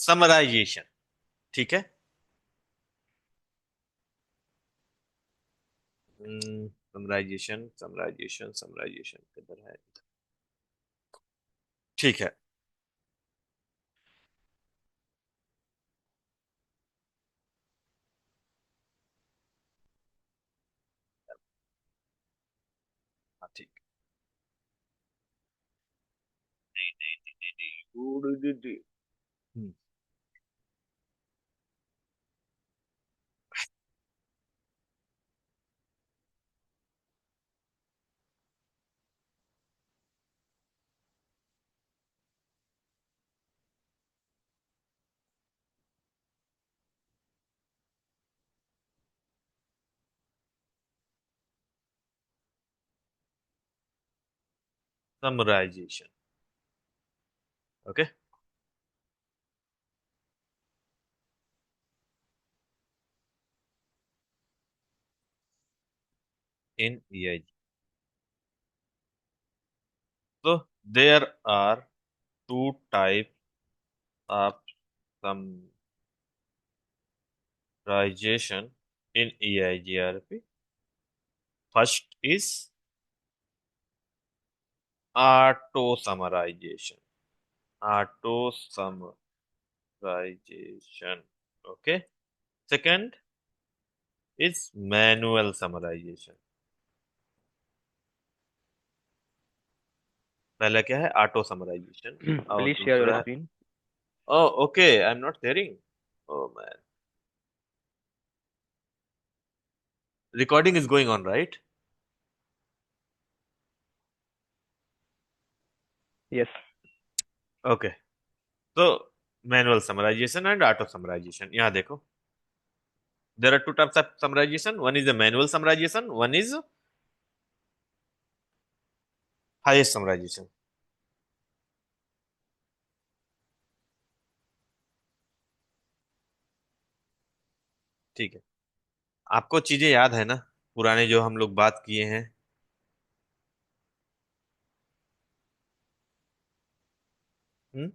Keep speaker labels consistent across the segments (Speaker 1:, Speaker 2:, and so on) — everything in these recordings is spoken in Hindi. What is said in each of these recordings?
Speaker 1: समराइजेशन। ठीक है। समराइजेशन समराइजेशन समराइजेशन किधर है? ठीक है। हाँ ठीक। नहीं नहीं नहीं नहीं नहीं। Summarization. Okay. In EIG, so there are two types of summarization in EIGRP. First is auto summarization. Auto summarization. Okay. Second is manual summarization. पहला क्या है? Auto summarization. और
Speaker 2: Please share your
Speaker 1: दूसरा है,
Speaker 2: screen.
Speaker 1: Oh okay, I am not hearing. Oh man, recording is going on right?
Speaker 2: Yes.
Speaker 1: Okay. तो manual summarization and auto summarization, यहाँ देखो, there are two types of summarization, one is the manual summarization, one is highest summarization. ठीक है। आपको चीजें याद है ना, पुराने जो हम लोग बात किए हैं? हम्म?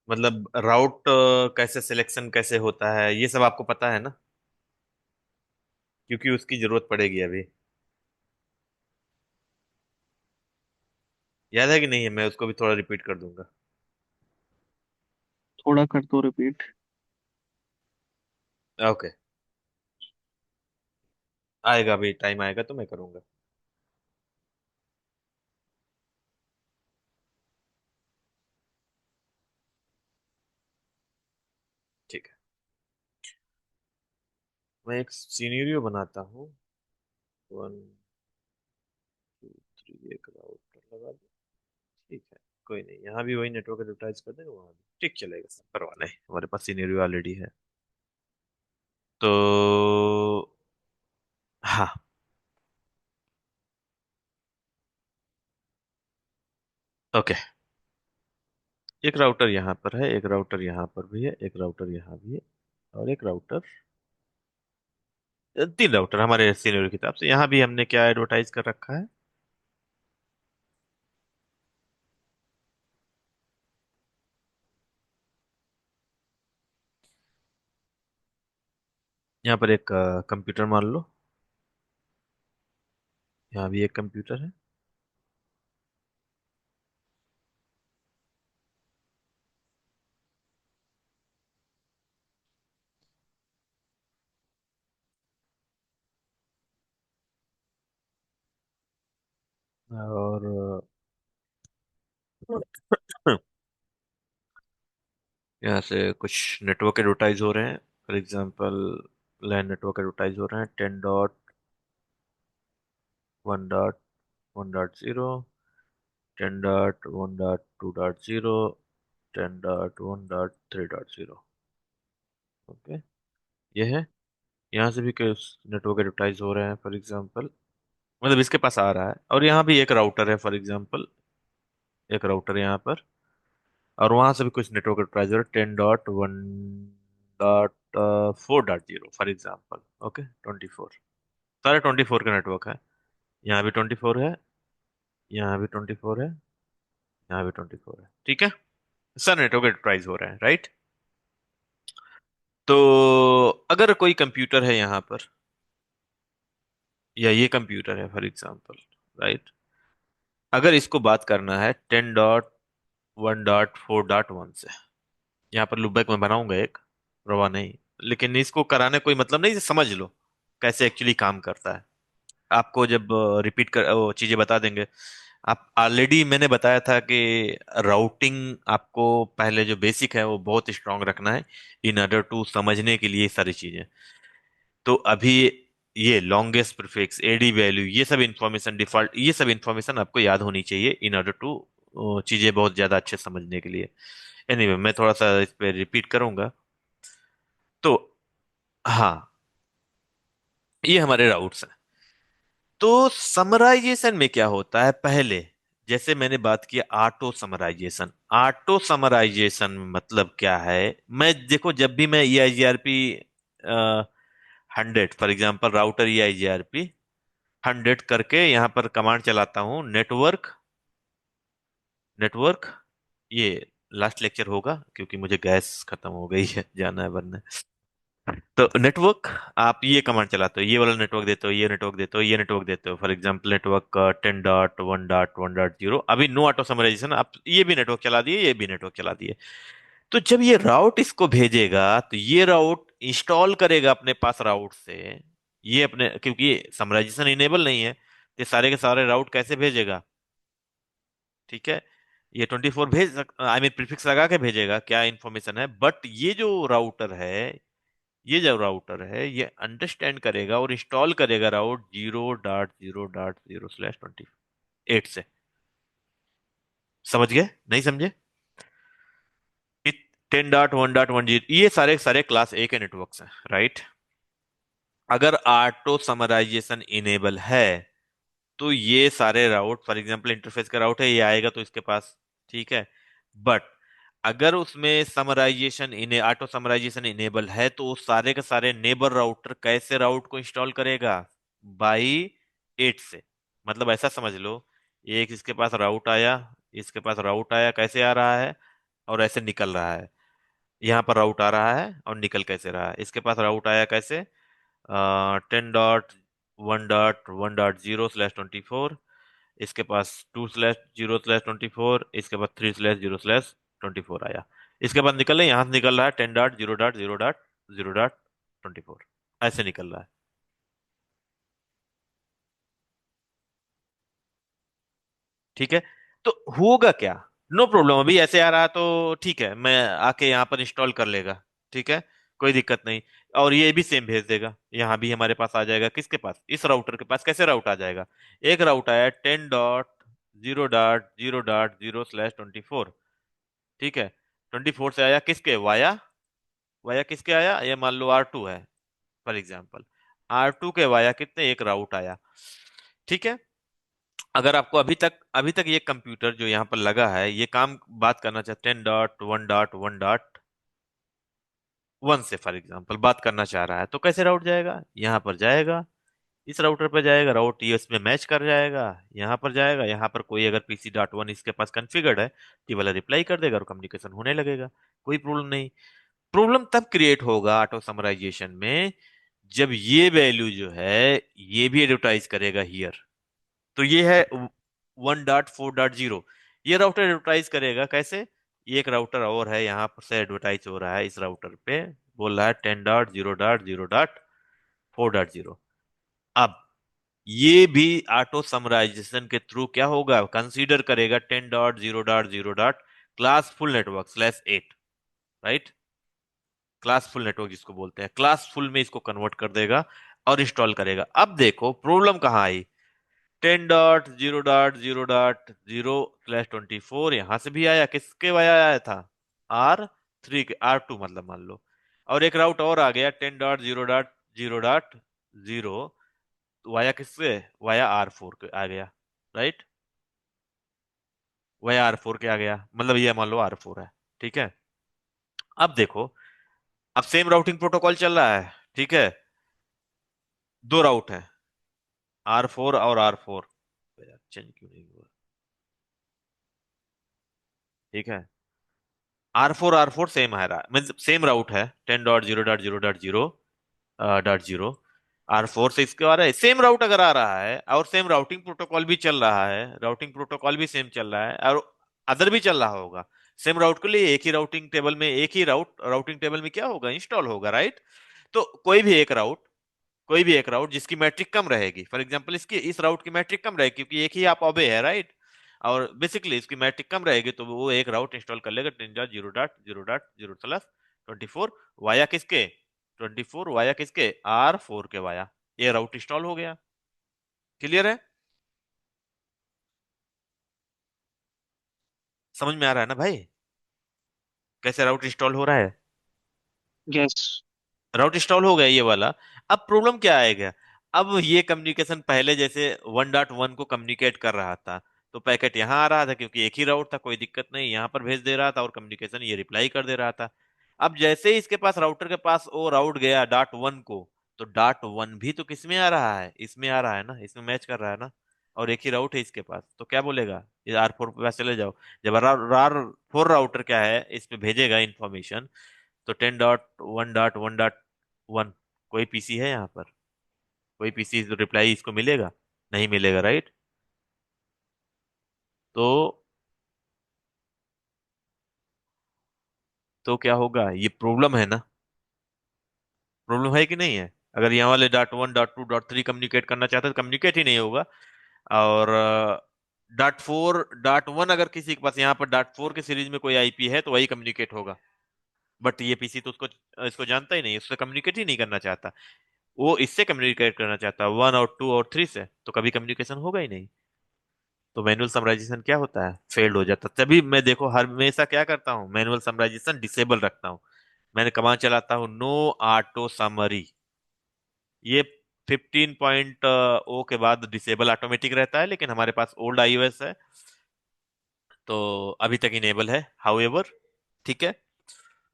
Speaker 1: मतलब राउट कैसे सिलेक्शन कैसे होता है, ये सब आपको पता है ना? क्योंकि उसकी जरूरत पड़ेगी अभी। याद है कि नहीं है? मैं उसको भी थोड़ा रिपीट कर दूंगा।
Speaker 2: थोड़ा कर दो रिपीट।
Speaker 1: ओके। आएगा, अभी टाइम आएगा तो मैं करूंगा। ठीक है। मैं एक सिनेरियो बनाता हूँ। वन, टू, थ्री, एक राउटर लगा दो। ठीक है। कोई नहीं, यहाँ भी वही नेटवर्क एडवर्टाइज कर देंगे, वहाँ भी ठीक चलेगा, सब परवाह नहीं, हमारे पास सिनेरियो ऑलरेडी है। तो हाँ, ओके। एक राउटर यहाँ पर है, एक राउटर यहाँ पर भी है, एक राउटर यहाँ भी है, और एक राउटर, तीन राउटर हमारे सिनेरियो की तरफ से। यहाँ भी हमने क्या एडवर्टाइज कर रखा है? यहाँ पर एक कंप्यूटर मान लो, यहाँ भी एक कंप्यूटर है, और यहाँ से कुछ नेटवर्क एडवर्टाइज हो रहे हैं। For example, LAN network advertise हो रहे हैं, 10.1.1.0, 10.1.2.0, 10.1.3.0। ओके, ये है। यहाँ से भी कुछ नेटवर्क एडवर्टाइज हो रहे हैं, फॉर एग्जांपल, मतलब इसके पास आ रहा है। और यहाँ भी एक राउटर है, फॉर एग्जांपल, एक राउटर यहाँ पर, और वहां से भी कुछ नेटवर्क एडवर्टाइज हो रहा है, 10.1.4.0 फॉर एग्जांपल। ओके, 24, सारे 24 का नेटवर्क है। यहाँ भी 24 है, यहाँ भी 24 है, यहाँ भी 24 है। ठीक है। सारे नेटवर्क एडवर्टाइज हो रहे हैं, राइट। तो अगर कोई कंप्यूटर है यहाँ पर, या ये कंप्यूटर है फॉर एग्जाम्पल, राइट। अगर इसको बात करना है 10.1.4.1 से, यहाँ पर लूपबैक मैं बनाऊंगा एक, परवाह नहीं, लेकिन इसको कराने कोई मतलब नहीं, समझ लो कैसे एक्चुअली काम करता है। आपको जब रिपीट कर वो चीजें बता देंगे। आप ऑलरेडी मैंने बताया था कि राउटिंग आपको पहले जो बेसिक है वो बहुत स्ट्रांग रखना है, इन ऑर्डर टू समझने के लिए ये सारी चीजें। तो अभी ये लॉन्गेस्ट प्रीफिक्स, एडी वैल्यू, ये सब इंफॉर्मेशन, डिफॉल्ट, ये सब इंफॉर्मेशन आपको याद होनी चाहिए इन ऑर्डर टू चीजें बहुत ज्यादा अच्छे से समझने के लिए। एनीवे मैं थोड़ा सा इस पे रिपीट करूंगा। तो हाँ, ये हमारे राउट्स हैं। तो समराइजेशन में क्या होता है पहले, जैसे मैंने बात किया ऑटो समराइजेशन। ऑटो समराइजेशन मतलब क्या है, मैं देखो जब भी मैं E I G R P 100 for example, router E I G R P 100 करके यहाँ पर कमांड चलाता हूँ, नेटवर्क, नेटवर्क, ये लास्ट लेक्चर होगा क्योंकि मुझे गैस खत्म हो गई है, जाना है वरना। तो नेटवर्क, आप ये कमांड चलाते हो, ये वाला नेटवर्क देते हो, ये नेटवर्क देते हो, ये नेटवर्क देते हो, फॉर एग्जांपल नेटवर्क 10.1.1.0, अभी नो ऑटो समराइजेशन, आप ये भी नेटवर्क चला दिए, ये भी नेटवर्क चला दिए। तो जब ये राउट इसको भेजेगा तो ये राउट इंस्टॉल करेगा अपने पास राउट से, ये अपने, क्योंकि समराइजेशन इनेबल नहीं है, ये सारे के सारे राउट कैसे भेजेगा, ठीक है। ये 24 भेज सक, आई मीन प्रीफिक्स लगा के भेजेगा क्या इंफॉर्मेशन है, बट ये जो राउटर है, ये जो राउटर है ये अंडरस्टैंड करेगा और इंस्टॉल करेगा राउट 0.0.0/28 से। समझ गए नहीं समझे? 10.1.1 ये सारे सारे क्लास ए के नेटवर्क्स हैं, राइट। अगर ऑटो समराइजेशन इनेबल है तो ये सारे राउट, फॉर एग्जांपल इंटरफेस का राउट है, ये आएगा तो इसके पास, ठीक है। बट अगर उसमें समराइजेशन इने ऑटो समराइजेशन इनेबल है तो वो सारे के सारे नेबर राउटर कैसे राउट को इंस्टॉल करेगा, बाई 8 से। मतलब ऐसा समझ लो, एक इसके पास राउट आया, इसके पास राउट आया, कैसे आ रहा है और ऐसे निकल रहा है, यहाँ पर राउट आ रहा है और निकल कैसे रहा है, इसके पास राउट आया कैसे, 10.1.1.0/24, इसके पास 2/0/24, इसके बाद 3/0/24 आया, इसके बाद निकल रहा है, यहां से निकल रहा है 10.0.0.0.24, ऐसे निकल रहा है, ठीक है। तो होगा क्या, नो प्रॉब्लम, अभी ऐसे आ रहा है तो ठीक है, मैं आके यहाँ पर इंस्टॉल कर लेगा, ठीक है, कोई दिक्कत नहीं। और ये भी सेम भेज देगा, यहाँ भी हमारे पास आ जाएगा, किसके पास, इस राउटर के पास। कैसे राउट आ जाएगा, एक राउट आया 10.0.0.0/24, ठीक है, 24 से आया किसके, वाया, वाया किसके आया, ये मान लो R2 है फॉर एग्जाम्पल, R2 के वाया कितने, एक राउट आया, ठीक है। अगर आपको अभी तक ये कंप्यूटर जो यहाँ पर लगा है ये काम बात करना चाहते, 10.1.1.1 से फॉर एग्जाम्पल बात करना चाह रहा है, तो कैसे राउट जाएगा, यहाँ पर जाएगा, इस राउटर पर जाएगा, राउट ये इसमें मैच कर जाएगा, यहाँ पर जाएगा, यहाँ पर कोई अगर PC.1 इसके पास कॉन्फ़िगर्ड है तो ये वाला रिप्लाई कर देगा और कम्युनिकेशन होने लगेगा, कोई प्रॉब्लम नहीं। प्रॉब्लम तब क्रिएट होगा ऑटो समराइजेशन में जब ये वैल्यू जो है ये भी एडवर्टाइज करेगा हियर। तो ये है 1.4.0, ये राउटर एडवर्टाइज करेगा कैसे, ये एक राउटर और है यहाँ पर से एडवर्टाइज हो रहा है, इस राउटर पे बोल रहा है 10.0.0.4.0। अब ये भी ऑटो समराइजेशन के थ्रू क्या होगा, कंसीडर करेगा 10.0.0. Classful network /8, right. Classful network जिसको बोलते हैं, क्लासफुल में इसको कन्वर्ट कर देगा और इंस्टॉल करेगा। अब देखो प्रॉब्लम कहाँ आई, 10.0.0.0/24 यहां से भी आया, किसके वाया आया था, R3 के, R2 मतलब मान लो, और एक राउट और आ गया 10.0.0.0 वाया किससे, वाया R4 के आ गया, राइट, वाया R4 के आ गया, मतलब ये मान लो R4 है, ठीक है। अब देखो, अब सेम राउटिंग प्रोटोकॉल चल रहा है, ठीक है, दो राउट है, R4 और R4, चेंज क्यों नहीं हुआ, ठीक है। R4 सेम आ रहा है, मीन सेम राउट है, 10.0.0.0 डॉट जीरो। R4 से इसके आ रहा है, सेम राउट अगर आ रहा है और सेम राउटिंग प्रोटोकॉल भी चल रहा है, राउटिंग प्रोटोकॉल भी सेम चल रहा है और अदर भी चल रहा होगा, सेम राउट के लिए एक ही राउटिंग टेबल में, एक ही राउटिंग टेबल में क्या होगा, इंस्टॉल होगा, राइट। तो कोई भी एक राउट जिसकी मैट्रिक कम रहेगी, फॉर एग्जांपल इसकी, इस राउट की मैट्रिक कम रहेगी क्योंकि एक ही आप ऑबे है, राइट। और बेसिकली इसकी मैट्रिक कम रहेगी तो वो एक राउट इंस्टॉल कर लेगा, 10.0.0.0/24 वाया किसके, 24 वाया किसके, R4 के वाया। ये राउट इंस्टॉल हो गया। क्लियर है? समझ में आ रहा है ना भाई, कैसे राउट इंस्टॉल हो रहा है?
Speaker 2: यस।
Speaker 1: राउट इंस्टॉल हो गया ये वाला। अब प्रॉब्लम क्या आएगा, अब ये कम्युनिकेशन पहले जैसे 1.1 को कम्युनिकेट कर रहा था, तो पैकेट यहाँ आ रहा था क्योंकि एक ही राउट था, कोई दिक्कत नहीं, यहाँ पर भेज दे रहा था और कम्युनिकेशन ये रिप्लाई कर दे रहा था। अब जैसे ही इसके पास, राउटर के पास वो राउट गया .1 को, तो .1 भी तो किस में आ रहा है, इसमें आ रहा है ना, इसमें मैच कर रहा है ना, और एक ही राउट है इसके पास, तो क्या बोलेगा, ये R4 के पास चले जाओ। जब R4 राउटर क्या है, इस पे भेजेगा इंफॉर्मेशन, तो 10.1.1.1 कोई पीसी है यहाँ पर, कोई पीसी रिप्लाई इसको मिलेगा, नहीं मिलेगा, राइट। तो क्या होगा, ये प्रॉब्लम है ना, प्रॉब्लम है कि नहीं है? अगर यहाँ वाले .1 .2 .3 कम्युनिकेट करना चाहते हैं तो कम्युनिकेट ही नहीं होगा। और .4 .1 अगर किसी के पास यहाँ पर .4 के सीरीज में कोई आईपी है तो वही कम्युनिकेट होगा, बट ये पीसी तो उसको, इसको जानता ही नहीं, उससे कम्युनिकेट ही नहीं करना चाहता, वो इससे कम्युनिकेट करना चाहता है 1 और 2 और 3 से, तो कभी कम्युनिकेशन होगा ही नहीं। तो मैनुअल समराइजेशन क्या होता है, फेल्ड हो जाता है। तभी मैं देखो हर हमेशा क्या करता हूँ, मैनुअल समराइजेशन डिसेबल रखता हूँ। मैंने कमांड चलाता हूँ नो ऑटो समरी, ये 15.0 के बाद डिसेबल ऑटोमेटिक रहता है, लेकिन हमारे पास ओल्ड आईओएस है तो अभी तक इनेबल है हाउएवर, ठीक है।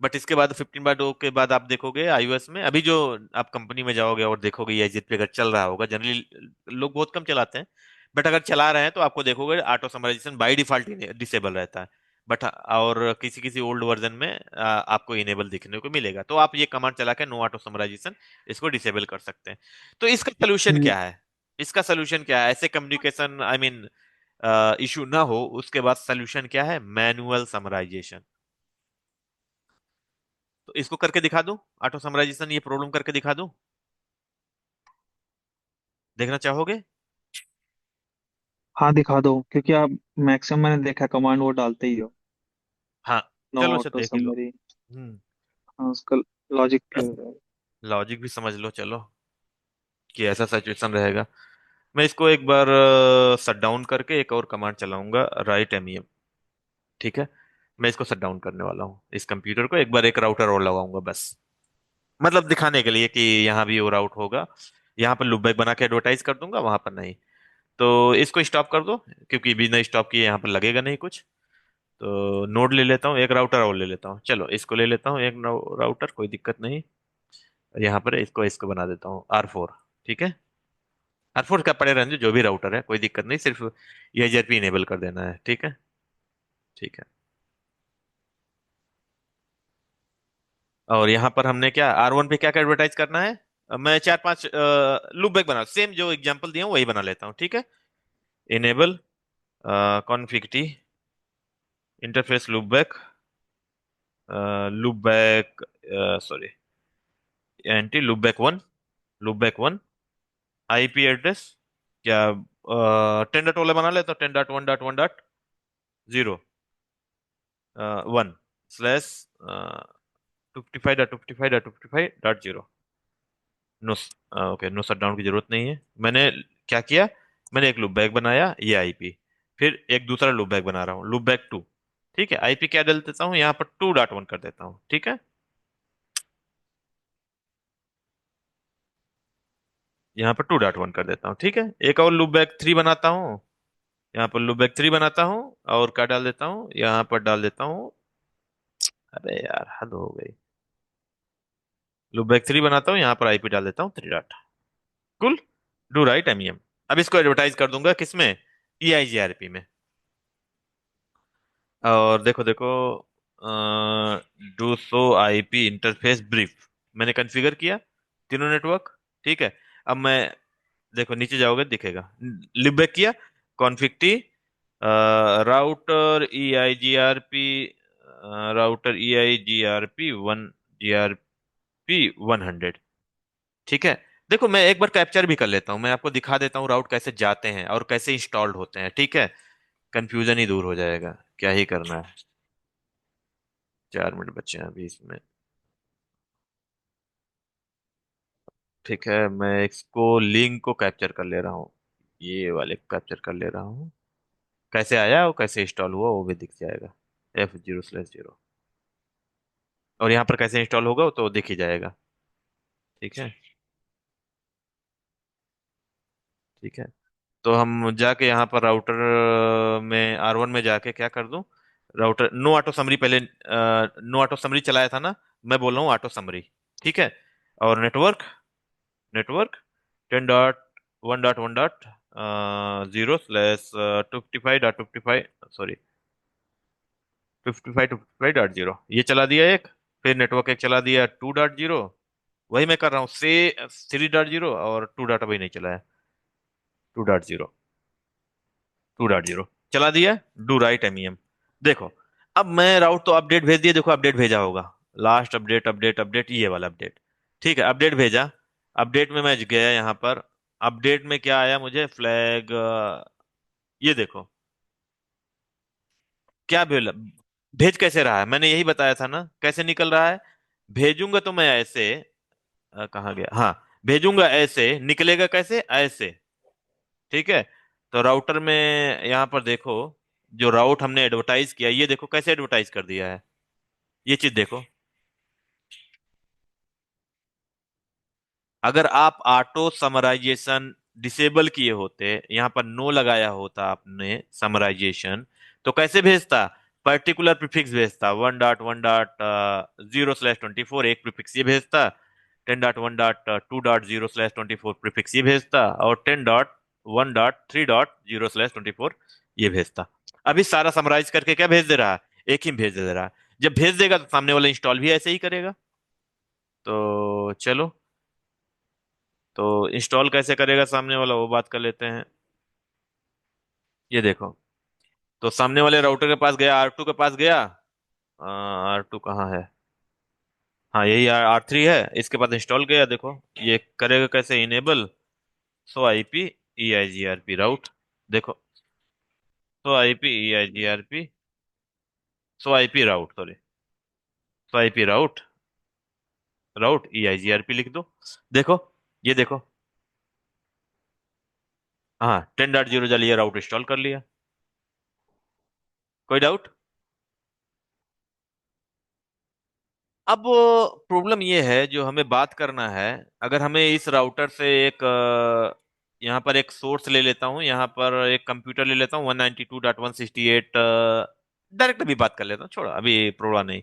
Speaker 1: बट इसके बाद 15.0 के बाद आप देखोगे आईओएस में, अभी जो आप कंपनी में जाओगे और देखोगे ये एग्जिट पे अगर चल रहा होगा, जनरली लोग बहुत कम चलाते हैं, बट अगर चला रहे हैं तो आपको देखोगे auto summarization by default disable रहता है। बट और किसी किसी ओल्ड वर्जन में आपको इनेबल दिखने को मिलेगा, तो आप ये कमांड चला के नो ऑटो समराइजेशन इसको डिसेबल कर सकते हैं। तो इसका सोल्यूशन
Speaker 2: हम्म,
Speaker 1: क्या है, इसका सोल्यूशन क्या है, ऐसे कम्युनिकेशन आई मीन इशू ना हो, उसके बाद सोल्यूशन क्या है, मैनुअल समराइजेशन। तो इसको करके दिखा दूं, ऑटो समराइजेशन ये प्रॉब्लम करके दिखा दूं, देखना चाहोगे?
Speaker 2: हाँ दिखा दो, क्योंकि आप मैक्सिमम मैंने देखा कमांड वो डालते ही हो।
Speaker 1: हाँ,
Speaker 2: नो
Speaker 1: चलो अच्छा
Speaker 2: ऑटो
Speaker 1: देख ही लो।
Speaker 2: समरी।
Speaker 1: हम्म।
Speaker 2: हाँ, उसका लॉजिक क्या है?
Speaker 1: लॉजिक भी समझ लो चलो, कि ऐसा सिचुएशन रहेगा। मैं इसको एक बार शट डाउन करके एक और कमांड चलाऊंगा, राइट एमईएम, ठीक है। मैं इसको शट डाउन करने वाला हूँ, इस कंप्यूटर को एक बार एक राउटर और लगाऊंगा बस, मतलब दिखाने के लिए कि यहाँ भी वो राउट होगा। यहाँ पर लूपबैक बना के एडवर्टाइज कर दूंगा, वहां पर नहीं। तो इसको स्टॉप कर दो, क्योंकि बिना स्टॉप किए यहाँ पर लगेगा नहीं कुछ। तो नोड ले लेता हूँ, एक राउटर और ले लेता हूँ, चलो इसको ले लेता हूँ एक राउटर, कोई दिक्कत नहीं। यहाँ पर इसको इसको बना देता हूँ R4, ठीक है। R4 का पड़े रहने दो, जो भी राउटर है कोई दिक्कत नहीं, सिर्फ EIGRP इनेबल कर देना है, ठीक है। ठीक है। और यहाँ पर हमने क्या R1 पे क्या क्या एडवर्टाइज करना है, मैं 4 5 लूप बैक बना, सेम जो एग्जांपल दिया हूँ वही बना लेता हूँ, ठीक है। Enable config T interface loop back sorry int loop back one IP address क्या, 10.1 बना लेता हूँ, 10.1.1.0 1 /55.55.55.0। No, okay, no shut down की जरूरत नहीं है। मैंने क्या किया, मैंने एक लूप बैक बनाया, ये आईपी, फिर एक दूसरा लूप बैक बना रहा हूँ, लूप बैक 2, ठीक है। आईपी क्या डाल देता हूँ यहाँ पर, 2.1 कर देता हूँ, ठीक है। यहाँ पर 2.1 कर देता हूँ, ठीक है। एक और लूप बैक 3 बनाता हूँ, यहाँ पर लूप बैक 3 बनाता हूँ, और क्या डाल देता हूँ, यहाँ पर डाल देता हूँ, अरे यार हद हो गई, लूप बैक 3 बनाता हूँ, यहाँ पर आईपी डाल देता हूँ 3 डॉट, कुल, डू राइट एमईएम। अब इसको एडवर्टाइज कर दूंगा किसमें, EIGRP में। और देखो देखो, do so IP interface brief, मैंने कॉन्फ़िगर किया तीनों नेटवर्क। ठीक है। अब मैं, देखो नीचे जाओगे दिखेगा, लिब बैक किया, config T, router E I G R P, router E I G R P one, ji R P 100। ठीक है। देखो मैं एक बार कैप्चर भी कर लेता हूँ, मैं आपको दिखा देता हूँ राउट कैसे जाते हैं और कैसे इंस्टॉल्ड होते हैं। ठीक है, कंफ्यूजन ही दूर हो जाएगा, क्या ही करना है। 4 मिनट बचे हैं अभी इसमें। ठीक है, मैं इसको लिंक को कैप्चर कर ले रहा हूँ, ये वाले कैप्चर कर ले रहा हूँ। कैसे आया और कैसे इंस्टॉल हुआ वो भी दिख जाएगा, F0/0। और यहाँ पर कैसे इंस्टॉल होगा वो तो दिख ही जाएगा। ठीक है। ठीक है, तो हम जाके यहाँ पर राउटर में R1 में जाके क्या कर दूं, राउटर नो ऑटो समरी पहले, नो ऑटो समरी चलाया था ना, मैं बोल रहा हूँ ऑटो समरी। ठीक है। और नेटवर्क, नेटवर्क 10.1.1.0/255.55, सॉरी 55.55.0, ये चला दिया एक। फिर नेटवर्क एक चला दिया 2.0, वही मैं कर रहा हूँ से 3.0, और 2 अभी नहीं चला है, 2.0, 2.0 चला दिया, डू राइट एमईएम। देखो अब मैं राउट तो अपडेट भेज दिया, देखो अपडेट भेजा होगा, लास्ट अपडेट, अपडेट अपडेट, ये वाला अपडेट। ठीक है, अपडेट भेजा। अपडेट में मैं गया यहाँ पर, अपडेट में क्या आया मुझे, फ्लैग, ये देखो क्या भेज कैसे रहा है, मैंने यही बताया था ना कैसे निकल रहा है। भेजूंगा तो मैं ऐसे, कहाँ गया, हाँ, भेजूंगा ऐसे, निकलेगा कैसे, ऐसे। ठीक है। तो राउटर में यहाँ पर देखो, जो राउट हमने एडवर्टाइज किया, ये देखो कैसे एडवर्टाइज कर दिया है, ये चीज देखो। अगर आप ऑटो समराइजेशन डिसेबल किए होते, यहाँ पर नो लगाया होता आपने समराइजेशन, तो कैसे भेजता, पर्टिकुलर प्रीफिक्स भेजता, 1.1.0/24 एक प्रीफिक्स ये भेजता, 10.1.2.0/24 प्रीफिक्स ये भेजता, और 10.1.3.0/24 ये भेजता। अभी सारा समराइज करके क्या भेज दे रहा है, एक ही भेज दे रहा है। जब भेज देगा तो सामने वाला इंस्टॉल भी ऐसे ही करेगा। तो चलो, तो इंस्टॉल कैसे करेगा सामने वाला वो बात कर लेते हैं। ये देखो, तो सामने वाले राउटर के पास गया, R2 के पास गया, R2 कहाँ है, हाँ यही R3 है, इसके पास इंस्टॉल गया। देखो ये करेगा कैसे, enable so IP E I G R P route, देखो so IP E I G R P, so IP route, sorry so IP route, route E I G R P लिख दो। देखो, ये देखो, हाँ 10.0 जलिए राउट इंस्टॉल कर लिया। कोई डाउट। अब प्रॉब्लम ये है जो हमें बात करना है, अगर हमें इस राउटर से एक यहाँ पर एक सोर्स ले लेता हूँ, यहाँ पर एक कंप्यूटर ले लेता हूँ 192.168, डायरेक्ट अभी बात कर लेता हूँ, छोड़ो अभी प्रॉब्लम नहीं,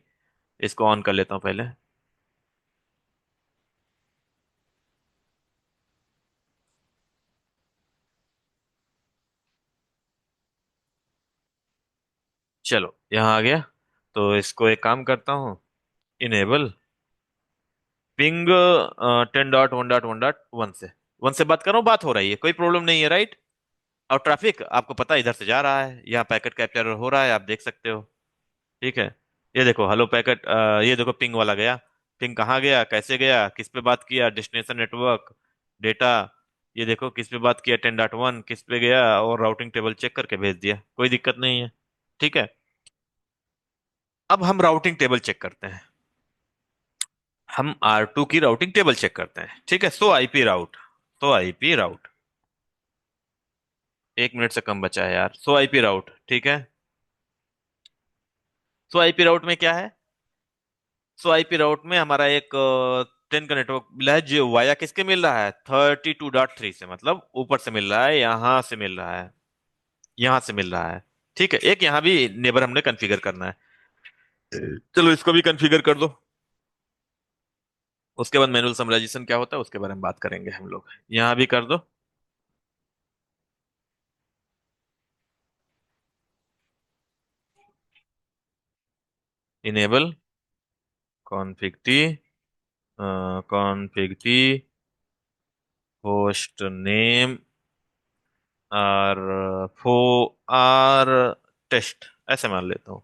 Speaker 1: इसको ऑन कर लेता हूँ पहले। चलो यहाँ आ गया, तो इसको एक काम करता हूँ, इनेबल पिंग 10.1.1.1 से, 1 से बात कर रहा हूँ, बात हो रही है, कोई प्रॉब्लम नहीं है, राइट। और ट्रैफिक आपको पता है इधर से जा रहा है, यहाँ पैकेट कैप्चर हो रहा है, आप देख सकते हो। ठीक है, ये देखो हेलो पैकेट, ये देखो पिंग वाला गया, पिंग कहाँ गया, कैसे गया, किस पे बात किया, डेस्टिनेशन नेटवर्क, डेटा, ये देखो किस पे बात किया, 10.1 किस पे गया, और राउटिंग टेबल चेक करके भेज दिया, कोई दिक्कत नहीं है। ठीक है। अब हम राउटिंग टेबल चेक करते हैं, हम R2 की राउटिंग टेबल चेक करते हैं। ठीक है, सो आईपी राउट, सो आईपी राउट, 1 मिनट से कम बचा है यार, सो आईपी राउट। ठीक है, सो आईपी राउट में क्या है, सो आईपी राउट में हमारा एक 10 का नेटवर्क मिला है, जो वाया किसके मिल रहा है, 32.3 से, मतलब ऊपर से मिल रहा है, यहां से मिल रहा है, यहां से मिल रहा है। ठीक है, एक यहाँ भी नेबर हमने कॉन्फ़िगर करना है, चलो इसको भी कॉन्फ़िगर कर दो। उसके बाद मैनुअल समराइजेशन क्या होता है उसके बारे में बात करेंगे हम लोग, यहाँ भी कर दो। Enable config T, config T host name और फो आर टेस्ट, ऐसे मान लेता हूँ।